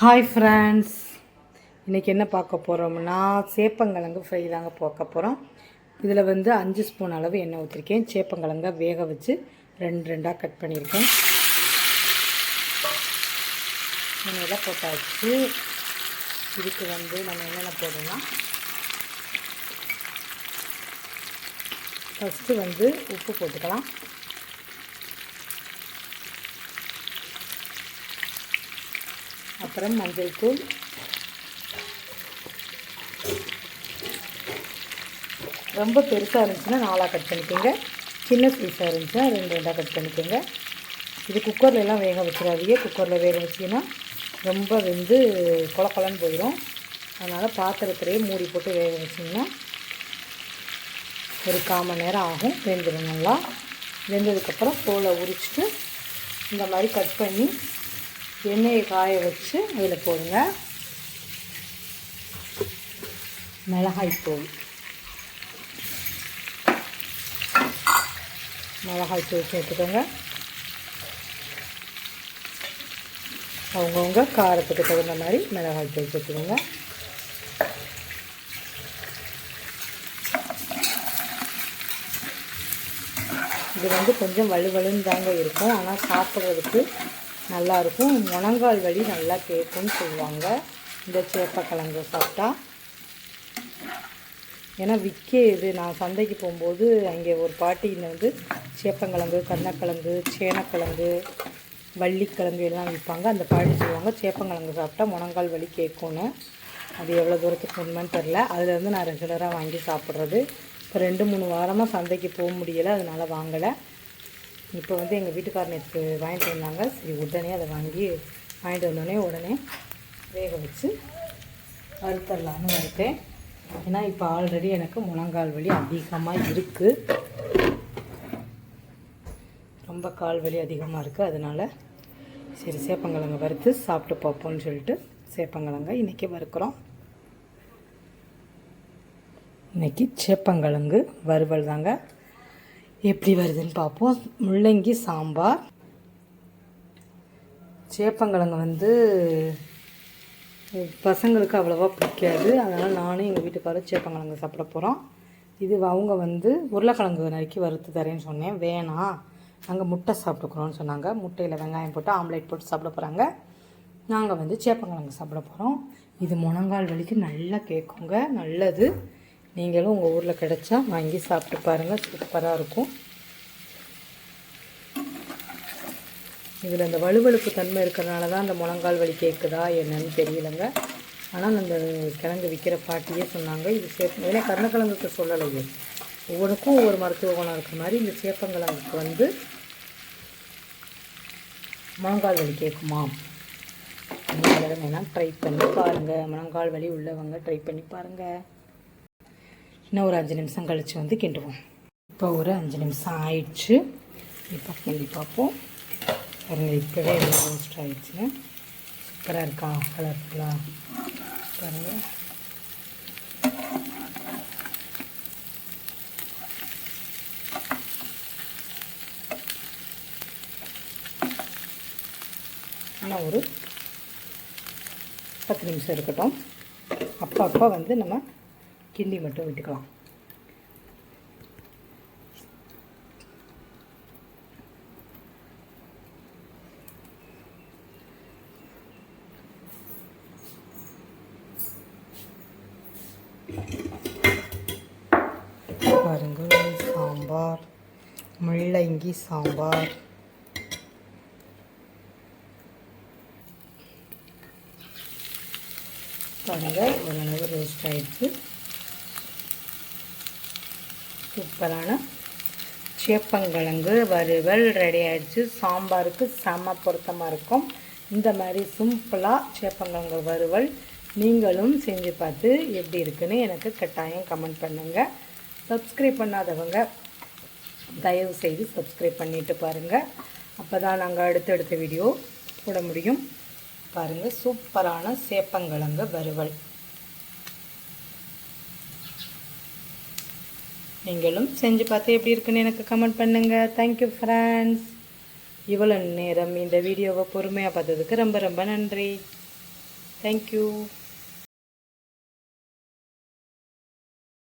Hi friends, இன்றைக்கி என்ன பார்க்க போகிறோம்னா சேப்பங்கிழங்கு ஃப்ரை தாங்க பார்க்க போகிறோம். இதில் 5 ஸ்பூன் அளவு எண்ணெய் ஊற்றிருக்கேன். சேப்பங்கிழங்க வேக வச்சு ரெண்டாக கட் பண்ணியிருக்கேன். எண்ணெயில் போட்டாச்சு. இதுக்கு நம்ம என்னென்ன போடணும்னா, ஃபஸ்ட்டு உப்பு போட்டுக்கலாம். அப்புறம் மஞ்சள் தூள், ரொம்ப பெருசாக இருந்துச்சுன்னா 4 கட் பண்ணிக்கோங்க. சின்ன சைஸாக இருந்துச்சுன்னா 2 கட் பண்ணிக்கோங்க. இது குக்கர்லாம் வேக வச்சிடாதீங்க. குக்கரில் வேக வச்சிங்கன்னா ரொம்ப கொல கொலன்னு போயிடும். அதனால் பாத்திரத்திலேயே மூடி போட்டு வேக வச்சிங்கன்னா ஒரு 1/4 மணி நேரம் ஆகும். வெந்துடும். நல்லா வெந்ததுக்கப்புறம் தோலை உரிச்சிட்டு இந்த மாதிரி கட் பண்ணி எண்ணெயை காய வச்சு அதில் போடுங்க. மிளகாய்த்தூள் சேர்த்துக்கோங்க. அவங்கவுங்க காரத்துக்கு தகுந்த மாதிரி மிளகாய்த்தூள் சேர்த்துக்கோங்க. இது கொஞ்சம் வலுவலுன்னு தாங்க இருக்கும், ஆனால் சாப்பிட்றதுக்கு நல்லாயிருக்கும். முழங்கால் வலி நல்லா கேட்கும்னு சொல்லுவாங்க இந்த சேப்பக்கிழங்கு சாப்பிட்டா. ஏன்னா இது நான் சந்தைக்கு போகும்போது அங்கே ஒரு பாட்டியில் சேப்பங்கிழங்கு, கருணக்கிழங்கு, சேனக்கிழங்கு, வள்ளிக்கிழங்கு எல்லாம் விற்பாங்க. அந்த பாட்டி சொல்லுவாங்க சேப்பங்கிழங்கு சாப்பிட்டா முழங்கால் வலி கேட்கும்னு. அது எவ்வளோ தூரத்துக்கு உண்மைன்னு தெரில. அதில் நான் ரெகுலராக வாங்கி சாப்பிட்றது. இப்போ 2-3 வாரமாக சந்தைக்கு போக முடியலை, அதனால் வாங்கலை. இப்போ எங்கள் வீட்டுக்காரர் நேற்று வாங்கிட்டு வந்தாங்க. சரி, உடனே அதை வாங்கிட்டு வந்தோடனே உடனே வேக வச்சு வறுத்தரலான்னு வறுத்தேன். ஏன்னா இப்போ ஆல்ரெடி எனக்கு முழங்கால் வலி அதிகமாக இருக்குது. ரொம்ப கால் வலி அதிகமாக இருக்குது. அதனால் சரி, சேப்பங்கிழங்கு வறுத்து சாப்பிட்டு பார்ப்போம்னு சொல்லிட்டு சேப்பங்கிழங்க இன்றைக்கி வறுக்கிறோம். இன்றைக்கி சேப்பங்கிழங்கு வறுவல் தாங்க. எப்படி வருதுன்னு பார்ப்போம். முள்ளங்கி சாம்பார். சேப்பங்கிழங்கு பசங்களுக்கு அவ்வளோவா பிடிக்காது. அதனால் நானும் எங்கள் வீட்டுக்காரரும் சேப்பங்கிழங்கு சாப்பிட போகிறோம். இது அவங்க உருளைக்கிழங்கு நறுக்கி வறுத்து தரேன்னு சொன்னேன். வேணாம், நாங்கள் முட்டை சாப்பிட்டுக்குறோன்னு சொன்னாங்க. முட்டையில் வெங்காயம் போட்டு ஆம்லேட் போட்டு சாப்பிட போகிறாங்க. நாங்கள் சேப்பங்கிழங்கு சாப்பிட போகிறோம். இது முழங்கால் வலிக்கு நல்லா கேட்குங்க, நல்லது. நீங்களும் உங்கள் ஊரில் கிடைச்சா வாங்கி சாப்பிட்டு பாருங்கள், சூப்பராக இருக்கும். இதில் இந்த வலுவலுப்பு தன்மை இருக்கிறனால தான் அந்த முழங்கால் வலி கேட்குதா என்னன்னு தெரியலைங்க. ஆனால் அந்த கிழங்கு விற்கிற பாட்டியே சொன்னாங்க இது ஏன்னா கருணக்கிழங்குக்கு சொல்லலையே, ஒவ்வொன்றுக்கும் ஒவ்வொரு மருத்துவ குணம் இருக்கிற மாதிரி இந்த சேப்பங்கிழங்குக்கு முழங்கால் வலி கேட்குமா. நீங்கள் வேணால் ட்ரை பண்ணி பாருங்கள். முழங்கால் வலி உள்ளவங்க ட்ரை பண்ணி பாருங்கள். இன்னும் ஒரு 5 நிமிஷம் கழித்து கிண்டுவோம். இப்போ ஒரு 5 நிமிஷம் ஆயிடுச்சு. இப்போ கிண்டி பார்ப்போம். பாருங்கள், இப்போவே எல்லாம் ரோஸ்ட் ஆகிடுச்சு. சூப்பராக இருக்கா, கலர்ஃபுல்லாக பாருங்கள். இன்னும் ஒரு 10 நிமிஷம் இருக்கட்டும். அப்போ நம்ம கிண்டி மட்டும் விட்டுக்கலாம். பாருங்கள், சாம்பார், முள்ளங்கி சாம்பார். பாருங்கள், ஓரளவு ரோஸ்ட் ஆகிடுச்சு. சூப்பரான சேப்பங்கிழங்கு வறுவல் ரெடி ஆகிடுச்சு. சாம்பாருக்கு செம்ம பொருத்தமாக இருக்கும். இந்த மாதிரி சிம்பிளாக சேப்பங்கிழங்கு வறுவல் நீங்களும் செஞ்சு பார்த்து எப்படி இருக்குன்னு எனக்கு கட்டாயம் கமெண்ட் பண்ணுங்கள். சப்ஸ்கிரைப் பண்ணாதவங்க தயவு செய்து சப்ஸ்கிரைப் பண்ணிவிட்டு பாருங்கள். அப்போ தான் நாங்கள் அடுத்தடுத்த வீடியோ போட முடியும். பாருங்கள், சூப்பரான சேப்பங்கிழங்கு வறுவல். நீங்களும் செஞ்சு பார்த்து எப்படி இருக்குன்னு எனக்கு கமெண்ட் பண்ணுங்கள். Thank you friends. இவ்வளோ நேரம் இந்த வீடியோவை பொறுமையாக பார்த்ததுக்கு ரொம்ப ரொம்ப நன்றி. தேங்க்யூ.